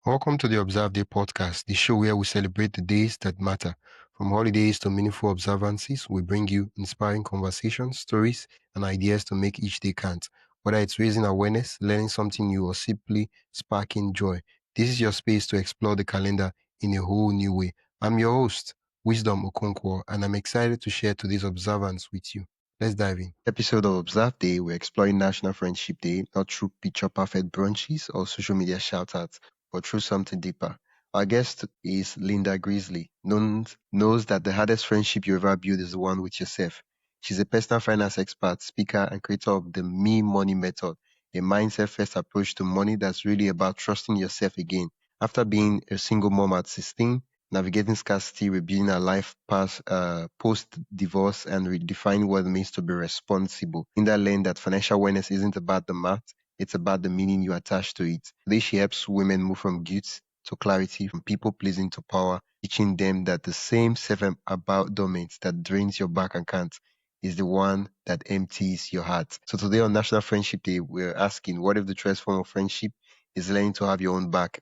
Welcome to the Observe Day podcast, the show where we celebrate the days that matter. From holidays to meaningful observances, we bring you inspiring conversations, stories, and ideas to make each day count. Whether it's raising awareness, learning something new, or simply sparking joy, this is your space to explore the calendar in a whole new way. I'm your host, Wisdom Okonkwo, and I'm excited to share today's observance with you. Let's dive in. Episode of Observe Day, we're exploring National Friendship Day, not through picture perfect brunches or social media shout outs, but through something deeper. Our guest is Linda Grizely, knows that the hardest friendship you ever build is the one with yourself. She's a personal finance expert, speaker, and creator of the Me Money Method, a mindset first approach to money that's really about trusting yourself again. After being a single mom at 16, navigating scarcity, rebuilding her life post divorce, and redefining what it means to be responsible, Linda learned that financial awareness isn't about the math, it's about the meaning you attach to it. Today, she helps women move from guilt to clarity, from people pleasing to power, teaching them that the same self-abandonment that drains your bank account is the one that empties your heart. So today on National Friendship Day, we're asking, what if the truest form of friendship is learning to have your own back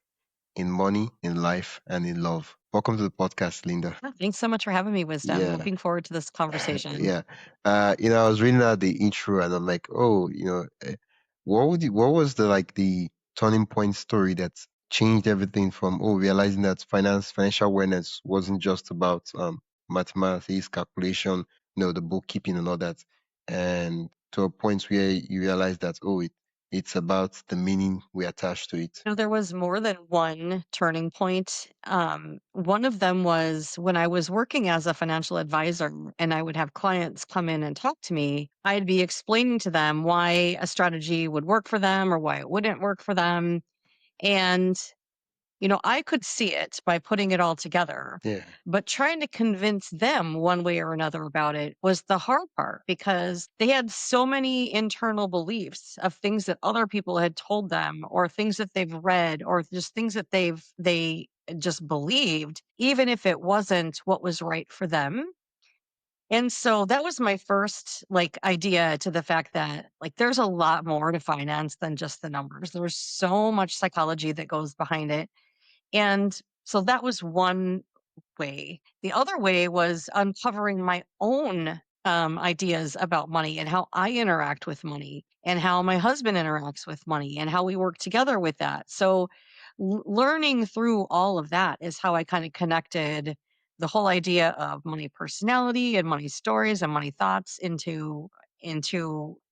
in money, in life, and in love? Welcome to the podcast, Linda. Thanks so much for having me, Wisdom. Yeah. Looking forward to this conversation. Yeah. I was reading out the intro and I'm like, oh, what was the turning point story that changed everything from realizing that financial awareness wasn't just about mathematics, calculation, the bookkeeping and all that, and to a point where you realize that it's about the meaning we attach to it. There was more than one turning point. One of them was when I was working as a financial advisor and I would have clients come in and talk to me. I'd be explaining to them why a strategy would work for them or why it wouldn't work for them. And I could see it by putting it all together, Yeah. but trying to convince them one way or another about it was the hard part because they had so many internal beliefs of things that other people had told them or things that they've read or just things that they just believed, even if it wasn't what was right for them. And so that was my first idea to the fact that there's a lot more to finance than just the numbers. There's so much psychology that goes behind it, and so that was one way. The other way was uncovering my own ideas about money and how I interact with money and how my husband interacts with money and how we work together with that. So, learning through all of that is how I kind of connected the whole idea of money personality and money stories and money thoughts into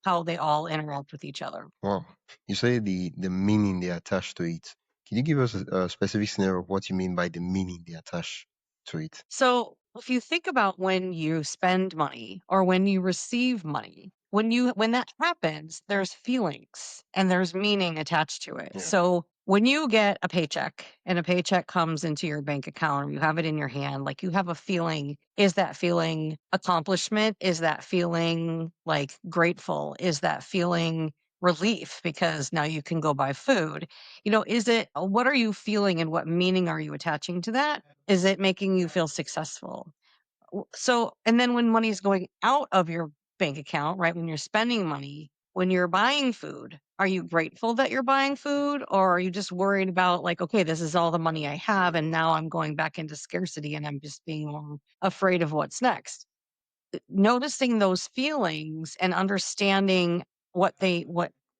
how they all interact with each other. Wow. You say the meaning they attach to it. Can you give us a specific scenario of what you mean by the meaning they attach to it? So, if you think about when you spend money or when you receive money, when that happens, there's feelings and there's meaning attached to it. Yeah. So, when you get a paycheck and a paycheck comes into your bank account or you have it in your hand, you have a feeling. Is that feeling accomplishment? Is that feeling grateful? Is that feeling relief because now you can go buy food? Is it what are you feeling and what meaning are you attaching to that? Is it making you feel successful? So, and then when money's going out of your bank account, right? When you're spending money, when you're buying food, are you grateful that you're buying food? Or are you just worried about, okay, this is all the money I have. And now I'm going back into scarcity and I'm just being more afraid of what's next? Noticing those feelings and understanding what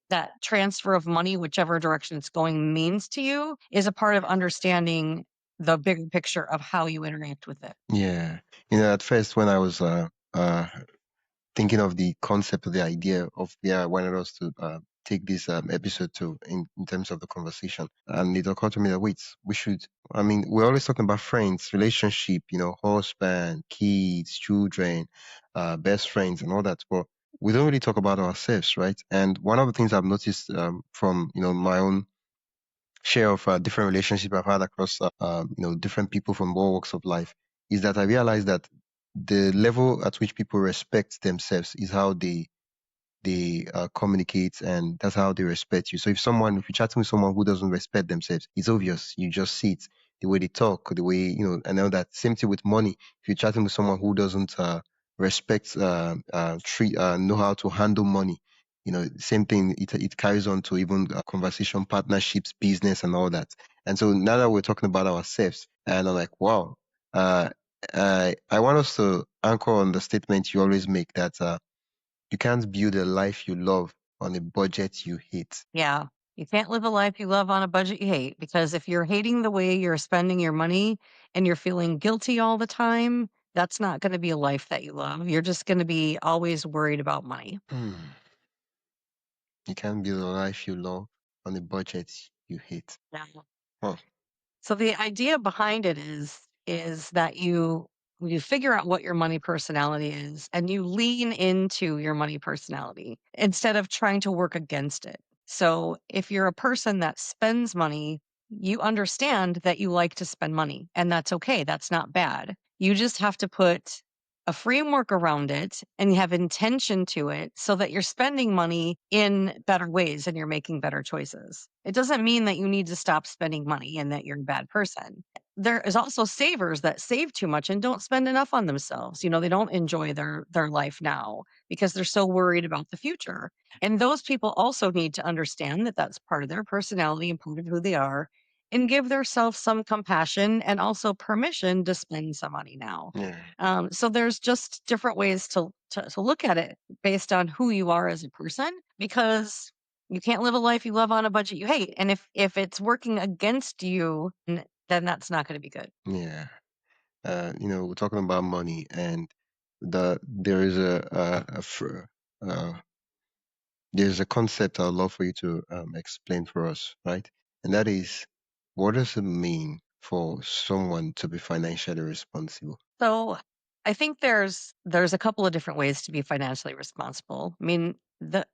that transfer of money, whichever direction it's going, means to you is a part of understanding the bigger picture of how you interact with it. Yeah. At first when I was thinking of the concept of the idea of I wanted us to take this episode to in terms of the conversation, and it occurred to me that wait, we should. I mean, we're always talking about friends, relationship, husband, kids, children, best friends, and all that, but we don't really talk about ourselves, right? And one of the things I've noticed from my own share of different relationships I've had across different people from all walks of life is that I realized that the level at which people respect themselves is how they communicate, and that's how they respect you. So if you're chatting with someone who doesn't respect themselves, it's obvious. You just see it, the way they talk, the way and all that. Same thing with money. If you're chatting with someone who doesn't respect, treat, know how to handle money, same thing. It carries on to even conversation, partnerships, business, and all that. And so now that we're talking about ourselves, and I'm like, wow, uh, I want us to anchor on the statement you always make that you can't build a life you love on a budget you hate. Yeah. You can't live a life you love on a budget you hate because if you're hating the way you're spending your money and you're feeling guilty all the time, that's not going to be a life that you love. You're just going to be always worried about money. Hmm. You can't build a life you love on a budget you hate. Yeah. Huh. So the idea behind it is that you figure out what your money personality is and you lean into your money personality instead of trying to work against it. So if you're a person that spends money, you understand that you like to spend money and that's okay. That's not bad. You just have to put a framework around it and you have intention to it so that you're spending money in better ways and you're making better choices. It doesn't mean that you need to stop spending money and that you're a bad person. There is also savers that save too much and don't spend enough on themselves. You know, they don't enjoy their life now because they're so worried about the future. And those people also need to understand that that's part of their personality and part of who they are and give themselves some compassion and also permission to spend some money now. Yeah. So there's just different ways to look at it based on who you are as a person, because you can't live a life you love on a budget you hate. And if it's working against you, then that's not going to be good. Yeah. We're talking about money, and there is uh, there's a concept I'd love for you to explain for us, right? And that is, what does it mean for someone to be financially responsible? So I think there's a couple of different ways to be financially responsible. I mean, the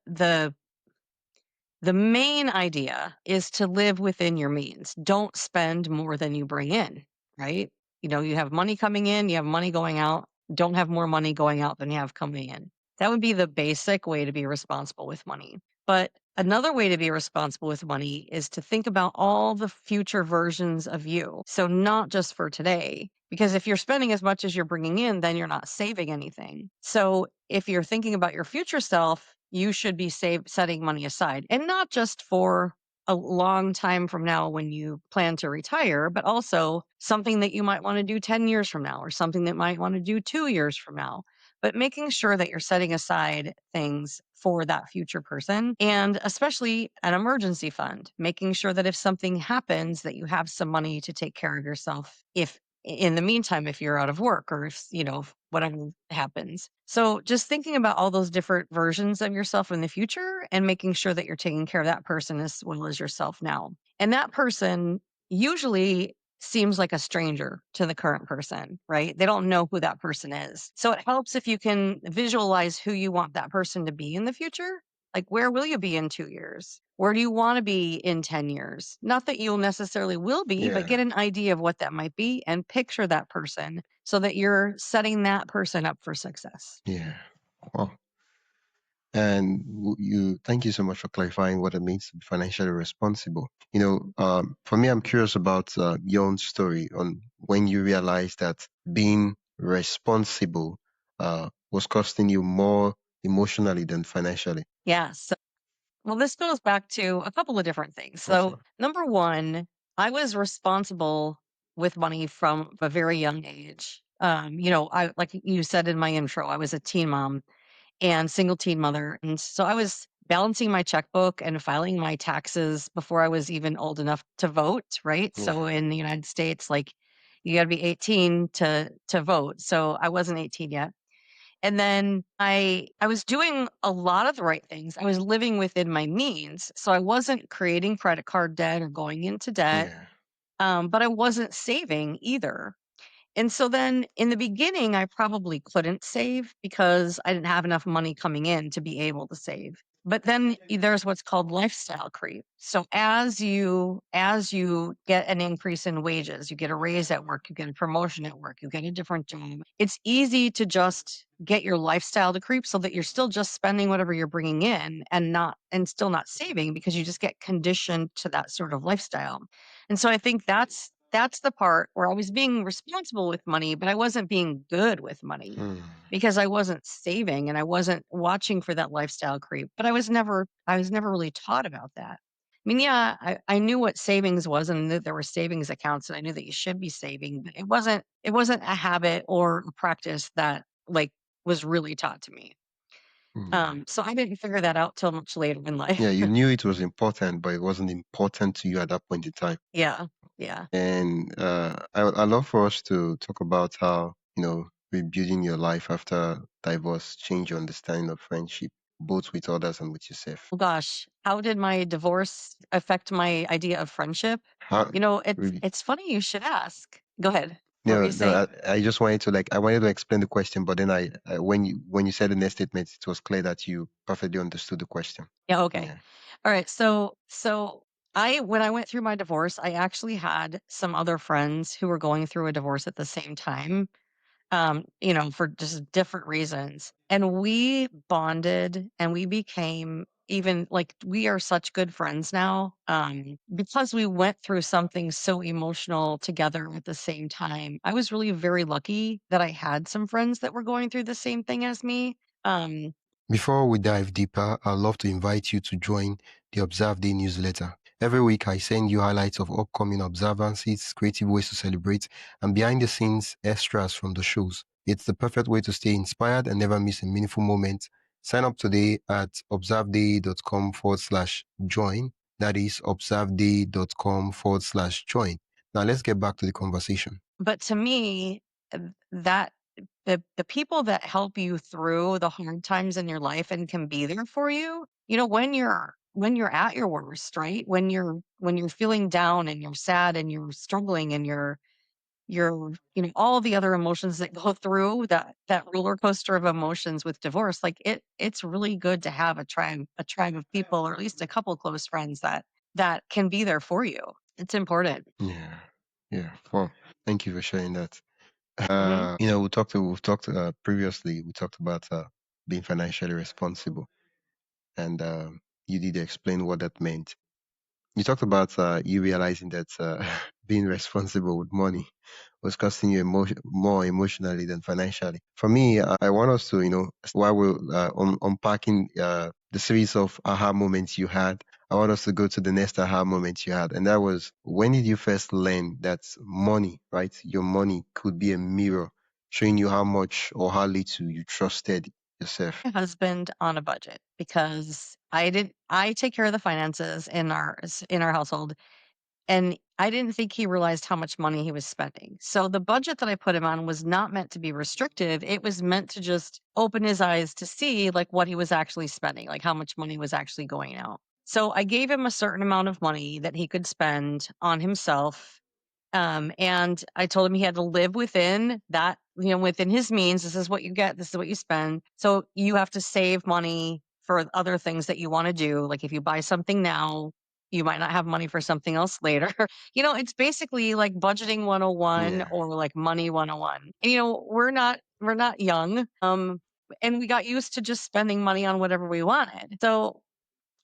main idea is to live within your means. Don't spend more than you bring in, right? You know, you have money coming in, you have money going out. Don't have more money going out than you have coming in. That would be the basic way to be responsible with money. But another way to be responsible with money is to think about all the future versions of you. So, not just for today, because if you're spending as much as you're bringing in, then you're not saving anything. So, if you're thinking about your future self, you should be setting money aside and not just for a long time from now when you plan to retire, but also something that you might want to do 10 years from now or something that might want to do 2 years from now. But making sure that you're setting aside things for that future person and especially an emergency fund, making sure that if something happens that you have some money to take care of yourself if in the meantime if you're out of work or if whatever happens. So just thinking about all those different versions of yourself in the future and making sure that you're taking care of that person as well as yourself now. And that person usually seems like a stranger to the current person, right? They don't know who that person is. So it helps if you can visualize who you want that person to be in the future. Like, where will you be in 2 years? Where do you want to be in 10 years? Not that you'll necessarily will be, but Yeah. get an idea of what that might be and picture that person so that you're setting that person up for success. Yeah. Wow. And you, thank you so much for clarifying what it means to be financially responsible. For me, I'm curious about your own story on when you realized that being responsible was costing you more emotionally than financially. Yeah. So, well, this goes back to a couple of different things. Okay. So, number one, I was responsible with money from a very young age. I like you said in my intro, I was a teen mom and single teen mother. And so I was balancing my checkbook and filing my taxes before I was even old enough to vote, right? Yeah. So in the United States, like you got to be 18 to vote. So I wasn't 18 yet. And then I was doing a lot of the right things. I was living within my means. So I wasn't creating credit card debt or going into debt. Yeah. But I wasn't saving either. And so then in the beginning, I probably couldn't save because I didn't have enough money coming in to be able to save. But then there's what's called lifestyle creep. So as you get an increase in wages, you get a raise at work, you get a promotion at work, you get a different job. It's easy to just get your lifestyle to creep so that you're still just spending whatever you're bringing in and still not saving because you just get conditioned to that sort of lifestyle. And so I think that's the part where I was being responsible with money, but I wasn't being good with money Hmm. because I wasn't saving and I wasn't watching for that lifestyle creep. But I was never really taught about that. mean, yeah, I knew what savings was and that there were savings accounts and I knew that you should be saving, but it wasn't a habit or a practice that like was really taught to me. Yeah. So I didn't figure that out till much later in Yeah, life. you knew it was important, but it wasn't important to you at that point in time. Yeah. Yeah. And I love for us to talk about how, rebuilding your life after divorce changed your understanding of friendship, both with others and with yourself. Oh gosh, how did my divorce affect my idea of friendship? How It's really? it's funny you should ask. Go ahead. What were No, you no. saying? I just wanted to I wanted to explain the question, but then when you said the next statement, it was clear that you perfectly understood the question. Yeah, okay. Yeah. All right. So I when I went through my divorce, I actually had some other friends who were going through a divorce at the same time. For just different reasons. And we bonded and we became even like we are such good friends now. Because we went through something so emotional together at the same time. I was really very lucky that I had some friends that were going through the same thing as me. Um, Before we dive deeper, I'd love to invite you to join the Observe Day newsletter. Every week, I send you highlights of upcoming observances, creative ways to celebrate, and behind the scenes extras from the shows. It's the perfect way to stay inspired and never miss a meaningful moment. Sign up today at observeday.com/join. That is observeday.com/join. Now, let's get back to the conversation. but to me, that the people that help you through the hard times in your life and can be there for you, when you're at your worst, right? When you're feeling down and you're sad and you're struggling and you're all the other emotions that go through that roller coaster of emotions with divorce, like it's really good to have a tribe of people or at least a couple close friends that can be there for you. It's important. Yeah, yeah. Well, thank you for sharing that. Mhm. We've talked previously. We talked about being financially responsible, and you did explain what that meant. You talked about you realizing that being responsible with money was costing you more emotionally than financially. For me, I want us to, while we're unpacking the series of aha moments you had, I want us to go to the next aha moment you had. And that was, when did you first learn that money, right? Your money could be a mirror showing you how much or how little you trusted yourself. My husband on a budget because I take care of the finances in our household, and I didn't think he realized how much money he was spending. So the budget that I put him on was not meant to be restrictive. It was meant to just open his eyes to see like what he was actually spending, like how much money was actually going out. So I gave him a certain amount of money that he could spend on himself. And I told him he had to live within that, within his means. This is what you get. This is what you spend. So you have to save money for other things that you want to do. Like if you buy something now, you might not have money for something else later. It's basically like budgeting 101 Yeah, or like money 101. And, we're not young. And we got used to just spending money on whatever we wanted. So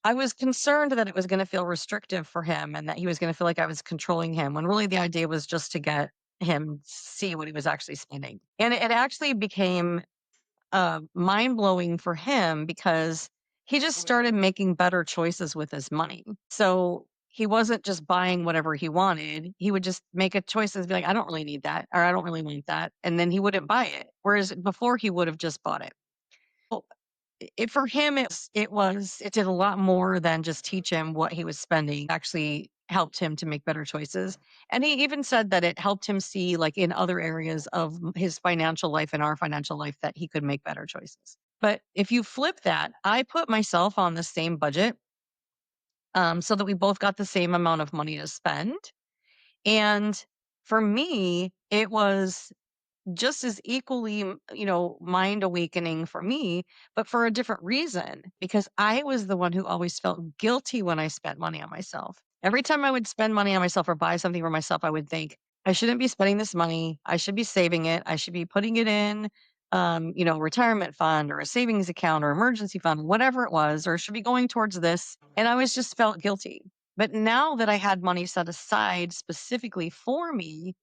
I was concerned that it was gonna feel restrictive for him and that he was gonna feel like I was controlling him, when really the idea was just to get him to see what he was actually spending. And it actually became, mind-blowing for him because he just started making better choices with his money. So, he wasn't just buying whatever he wanted, he would just make a choice and be like, "I don't really need that," or "I don't really want that," and then he wouldn't buy it, whereas before he would have just bought it. For him, it did a lot more than just teach him what he was spending. Actually helped him to make better choices. And he even said that it helped him see, like, in other areas of his financial life and our financial life, that he could make better choices. But if you flip that, I put myself on the same budget, so that we both got the same amount of money to spend. And for me, it was just as equally, mind awakening for me, but for a different reason, because I was the one who always felt guilty when I spent money on myself. Every time I would spend money on myself or buy something for myself, I would think, I shouldn't be spending this money. I should be saving it. I should be putting it in, retirement fund or a savings account or emergency fund, whatever it was, or it should be going towards this. And I always just felt guilty. But now that I had money set aside specifically for me,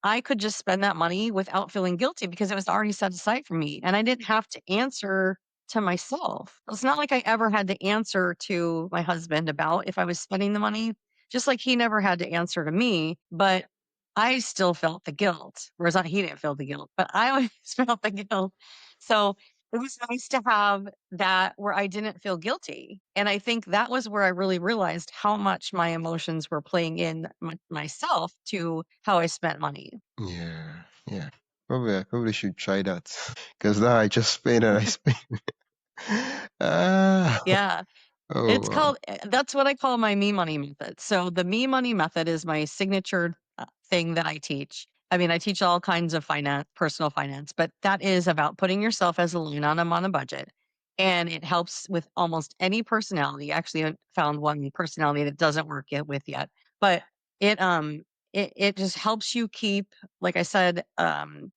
I could just spend that money without feeling guilty because it was already set aside for me, and I didn't have to answer. to myself. It's not like I ever had to answer to my husband about if I was spending the money, just like he never had to answer to me, but I still felt the guilt, whereas he didn't feel the guilt, but I always felt the guilt. So it was nice to have that where I didn't feel guilty. And I think that was where I really realized how much my emotions were playing in myself to how I spent money. Yeah, yeah. Probably I probably should try that because now I just spend and I spend. Ah, Yeah. oh It's wow. called that's what I call my me money method. So the me money method is my signature thing that I teach. I mean, I teach all kinds of finance, personal finance, but that is about putting yourself as a line item on a budget. And it helps with almost any personality. Actually, I found one personality that doesn't work yet with yet, but it it just helps you keep, like I said,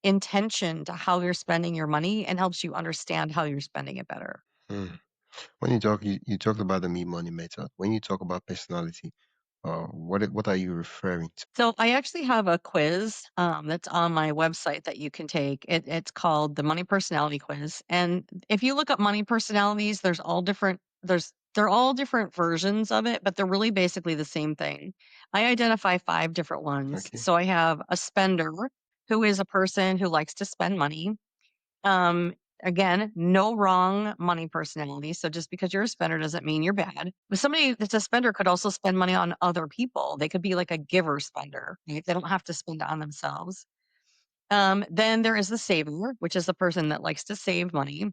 intention to how you're spending your money and helps you understand how you're spending it better. Hmm. When you talked about the me money method. When you talk about personality, what are you referring to? So I actually have a quiz that's on my website that you can take. It's called the Money Personality Quiz, and if you look up money personalities, there's all different. They're all different versions of it, but they're really basically the same thing. I identify five different ones. Okay. So I have a spender, who is a person who likes to spend money. Um, Again, no wrong money personality. So just because you're a spender doesn't mean you're bad. But somebody that's a spender could also spend money on other people. They could be like a giver spender. Right? They don't have to spend it on themselves. Then there is the saver, which is the person that likes to save money.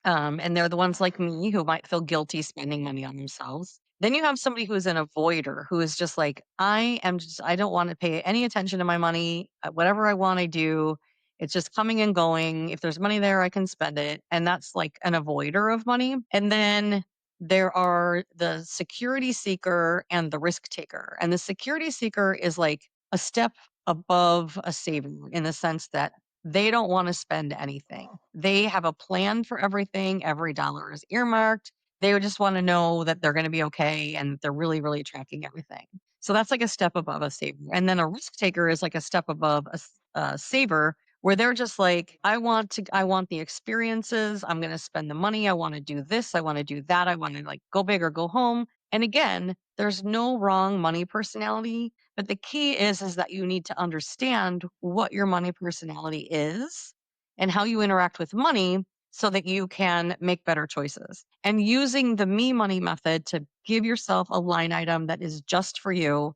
And they're the ones like me who might feel guilty spending money on themselves. Then you have somebody who's an avoider who is just like, I don't want to pay any attention to my money. Whatever I want, I do. It's just coming and going. If there's money there, I can spend it. And that's like an avoider of money. And then there are the security seeker and the risk taker. And the security seeker is like a step above a saver in the sense that they don't wanna spend anything. They have a plan for everything, every dollar is earmarked. They would just wanna know that they're gonna be okay and they're really, really tracking everything. So that's like a step above a saver, and then a risk taker is like a step above a saver, where they're just like, I want the experiences, I'm gonna spend the money, I wanna do this, I wanna do that, I wanna, like, go big or go home, and again, there's no wrong money personality, but the key is that you need to understand what your money personality is and how you interact with money so that you can make better choices. And using the me money method to give yourself a line item that is just for you,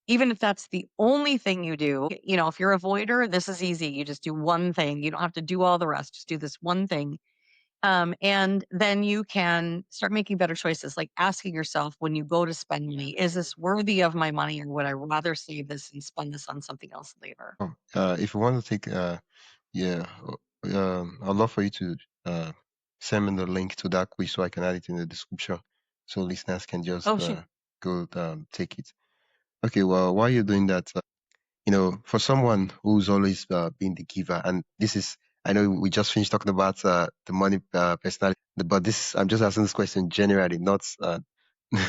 even if that's the only thing you do. You know, if you're a voider, this is easy. You just do one thing. You don't have to do all the rest. Just do this one thing, and then you can start making better choices, like asking yourself when you go to spend money, is this worthy of my money or would I rather save this and spend this on something else later? If you want to take yeah, I'd love for you to send me the link to that quiz so I can add it in the description so listeners can just Oh, shoot. go take it. Okay, well, while you're doing that, for someone who's always been the giver, and this is, I know we just finished talking about the money personality, but this, I'm just asking this question generally, not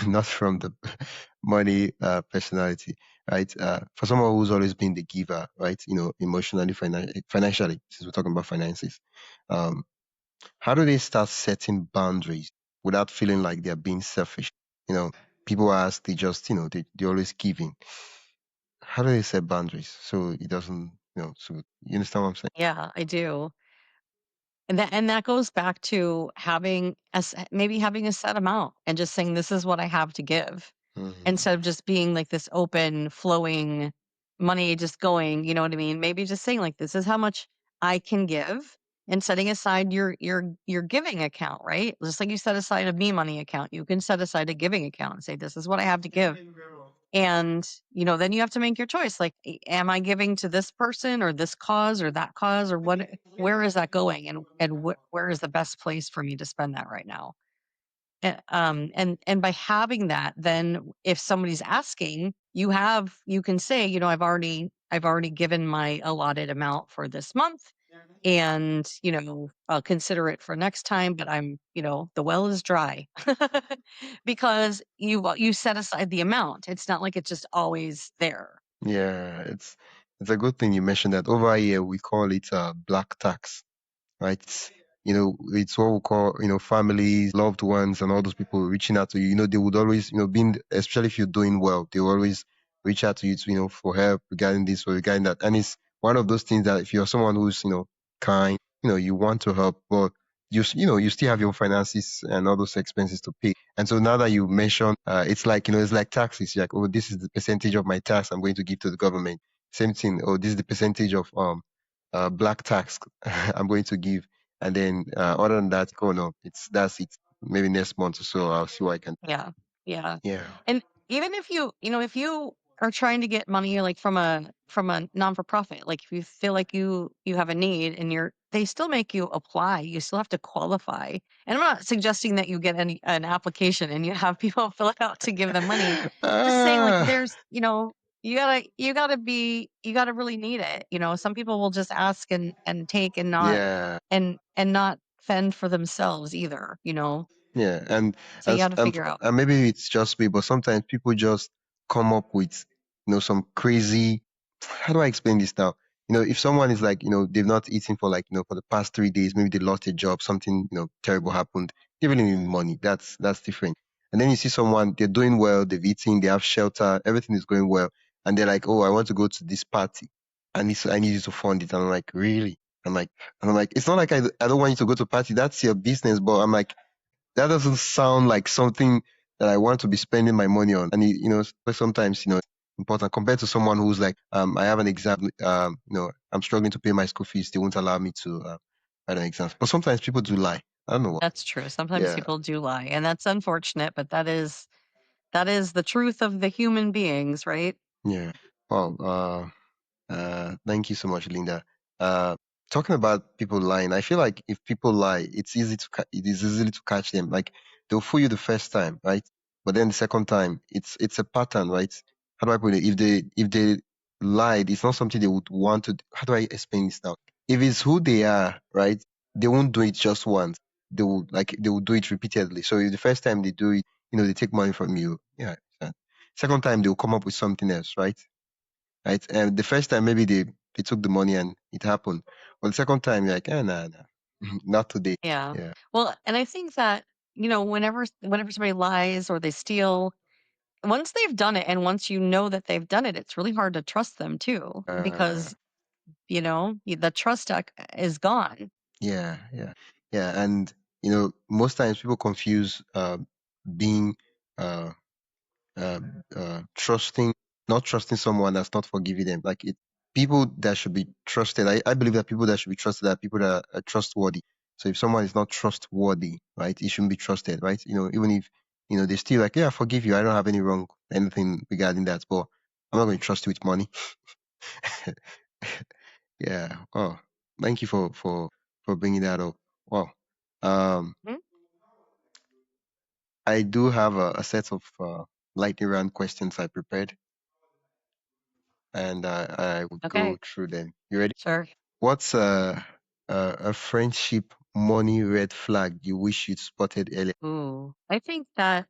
not from the money personality, right? For someone who's always been the giver, right? Emotionally, financially, since we're talking about finances, um, how do they start setting boundaries without feeling like they're being selfish? You know, people ask, they just, they're always giving. How do they set boundaries so it doesn't, so you understand what I'm saying? Yeah, I do. And that goes back to having maybe having a set amount and just saying, this is what I have to give. Instead of Hmm. just being like this open, flowing money just going, you know what I mean? Maybe just saying like, "This is how much I can give," and setting aside your giving account, right? Just like you set aside a me money account, you can set aside a giving account and say, "This is what I have to give." And, then you have to make your choice, like, am I giving to this person or this cause or that cause or where is that going? And where is the best place for me to spend that right now? And by having that, then if somebody's asking, you can say, I've already given my allotted amount for this month, and I'll consider it for next time, but the well is dry because you set aside the amount. It's not like it's just always there. Yeah, it's a good thing you mentioned that. Over here we call it black tax, right? it's what we call, families, loved ones, and all those people reaching out to you. They would always, being, especially if you're doing well, they will always reach out to you to, for help regarding this or regarding that. And it's one of those things that if you're someone who's, kind, you want to help, but you still have your finances and all those expenses to pay. And so now that you mentioned, it's like, it's like taxes. You're like, oh, this is the percentage of my tax I'm going to give to the government. Same thing. Oh, this is the percentage of black tax I'm going to give. And then other than that, oh no, that's it. Maybe next month or so, I'll see what I can. Yeah. Yeah. Yeah. And even if if you are trying to get money like from a non for profit, like if you feel like you have a need and they still make you apply, you still have to qualify. And I'm not suggesting that you get an application and you have people fill it out to give them money. Just saying like Ah, there's, you gotta really need it. Some people will just ask and take and not yeah. and not fend for themselves either. Yeah, and So you and, got to and figure out. and maybe it's just me, but sometimes people just come up with some crazy. How do I explain this now? If someone is like, they've not eaten for like, for the past 3 days, maybe they lost a job, something terrible happened. They really need money. That's different. And then you see someone, they're doing well, they've eaten, they have shelter, everything is going well, and they're like, oh, I want to go to this party, I need you to fund it. And I'm like, really? I'm like, it's not like I don't want you to go to party. That's your business. But I'm like, that doesn't sound like something that I want to be spending my money on. And sometimes important compared to someone who's like, I have an exam, I'm struggling to pay my school fees. They won't allow me to write an exam. But sometimes people do lie. I don't know what. That's true. Sometimes Yeah, people do lie, and that's unfortunate, but that is the truth of the human beings, right? yeah. Well, thank you so much, Linda. Uh, talking about people lying, I feel like if people lie, it is easy to catch them. Like they'll fool you the first time, right? But then the second time, it's a pattern, right? How do I put it? If they lied, it's not something they would want to. How do I explain this now? If it's who they are, right? They won't do it just once. They will do it repeatedly. So if the first time they do it, they take money from you. Yeah. Second time they'll come up with something else, right? Right? And the first time maybe they took the money and it happened. But the second time you're like, nah, nah, not today. Yeah. Yeah. Well, and I think that, whenever somebody lies or they steal, once they've done it and once you know that they've done it, it's really hard to trust them too Uh, because, the trust is gone. yeah, yeah, yeah. And most times people confuse being uh, uh, trusting, not trusting someone that's not forgiving them. Like people that should be trusted. I believe that people that should be trusted are people that are trustworthy. So if someone is not trustworthy, right, he shouldn't be trusted, right? Even if they still like, yeah, I forgive you. I don't have anything regarding that, but I'm not going to trust you with money. Yeah. Oh, thank you for bringing that up. Wow. Um, Mhm. I do have a set of lightning round questions I prepared, and I would go Okay. through them. You ready? Sure. What's a friendship money red flag you wish you'd spotted earlier? Ooh, I think that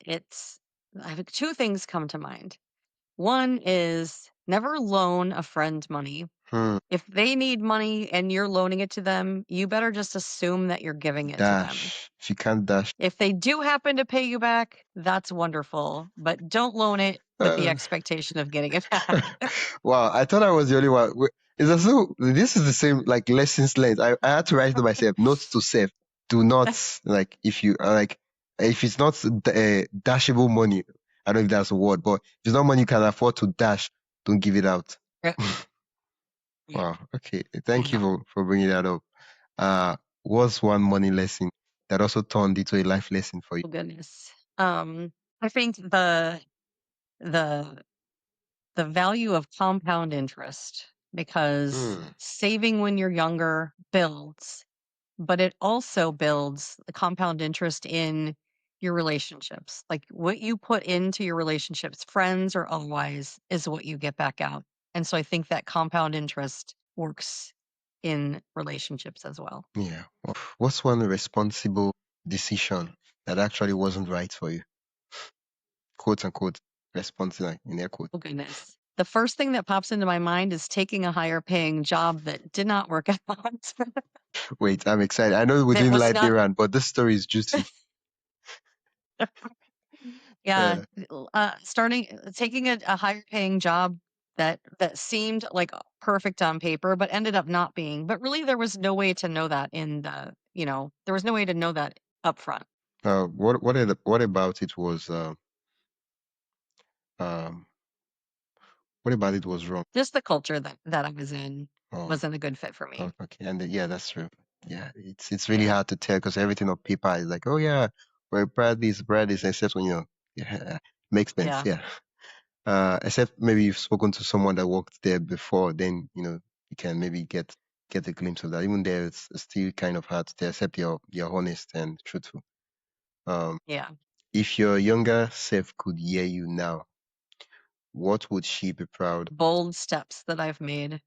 it's I have two things come to mind. One is never loan a friend money. Hmm. If they need money and you're loaning it to them, you better just assume that you're giving it to them. Dash. If you can't dash. If they do happen to pay you back, that's wonderful, but don't loan it with the Uh, expectation of getting it back. wow, I thought I was the only one. It's as though this is the same like lessons learned. I had to write it to myself. Notes to self. Do not like if you are like if it's not dashable money. I don't know if that's a word, but if it's not money you can afford to dash, don't give it out. Yeah. Yeah. Wow. Okay. Thank you Yeah. for bringing that up. What's one money lesson that also turned into a life lesson for you? Oh goodness. I think the the value of compound interest because Hmm. saving when you're younger builds, but it also builds the compound interest in your relationships. Like what you put into your relationships, friends or otherwise, is what you get back out. And so I think that compound interest works in relationships as well. Yeah. What's one responsible decision that actually wasn't right for you? Quote unquote responsible in air quote. Oh goodness. The first thing that pops into my mind is taking a higher paying job that did not work out. Wait, I'm excited. I know we That didn't was like not Iran, but this story is juicy. yeah, Uh, taking a higher paying job that seemed like perfect on paper, but ended up not being. But really, there was no way to know that there was no way to know that upfront. what about it was um what about it was wrong? Just the culture that I was in Oh, wasn't a good fit for me. okay, and yeah, that's true. Yeah, it's really Yeah, hard to tell because everything on paper is like, oh yeah, we're proud this, except when yeah, makes sense. yeah, Yeah. Except maybe you've spoken to someone that worked there before, then you can maybe get a glimpse of that. Even there, it's still kind of hard to tell, except you're honest and truthful. Um, yeah. if your younger self could hear you now, what would she be proud? Bold steps that I've made.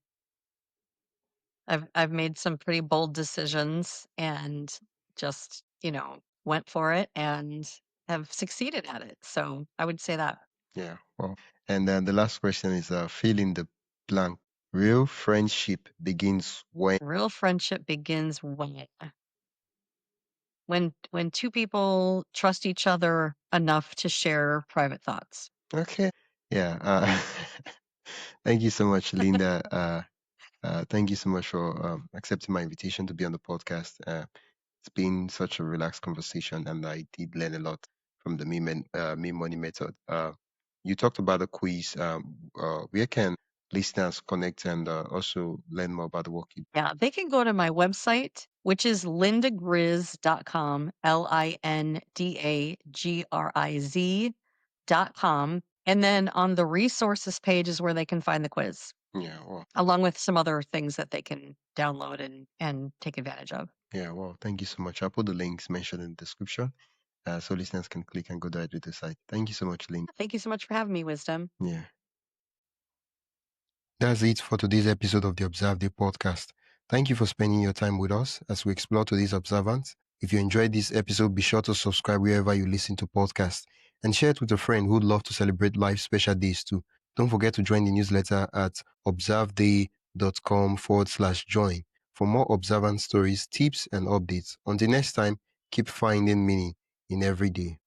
I've made some pretty bold decisions and just, went for it and have succeeded at it. So I would say that Yeah, well, and then the last question is fill in the blank. Real friendship begins when. real friendship begins when two people trust each other enough to share private thoughts. Okay, yeah. Thank you so much, Linda. Thank you so much for accepting my invitation to be on the podcast. It's been such a relaxed conversation, and I did learn a lot from the meme money method. You talked about a quiz. Where can listeners connect and also learn more about the work you Yeah, they can go to my website, which is lindagriz.com, LINDAGRIZ.com. And then on the resources page is where they can find the quiz, do? Yeah, well, along with some other things that they can download and take advantage of. yeah, well, thank you so much. I'll put the links mentioned in the description, so listeners can click and go directly to the site. Thank you so much, Lynn. Thank you so much for having me, Wisdom. Yeah. That's it for today's episode of the Observe Day podcast. Thank you for spending your time with us as we explore today's observance. If you enjoyed this episode, be sure to subscribe wherever you listen to podcasts and share it with a friend who'd love to celebrate life's special days too. Don't forget to join the newsletter at observeday.com/join for more observance stories, tips, and updates. Until next time, keep finding meaning in every day.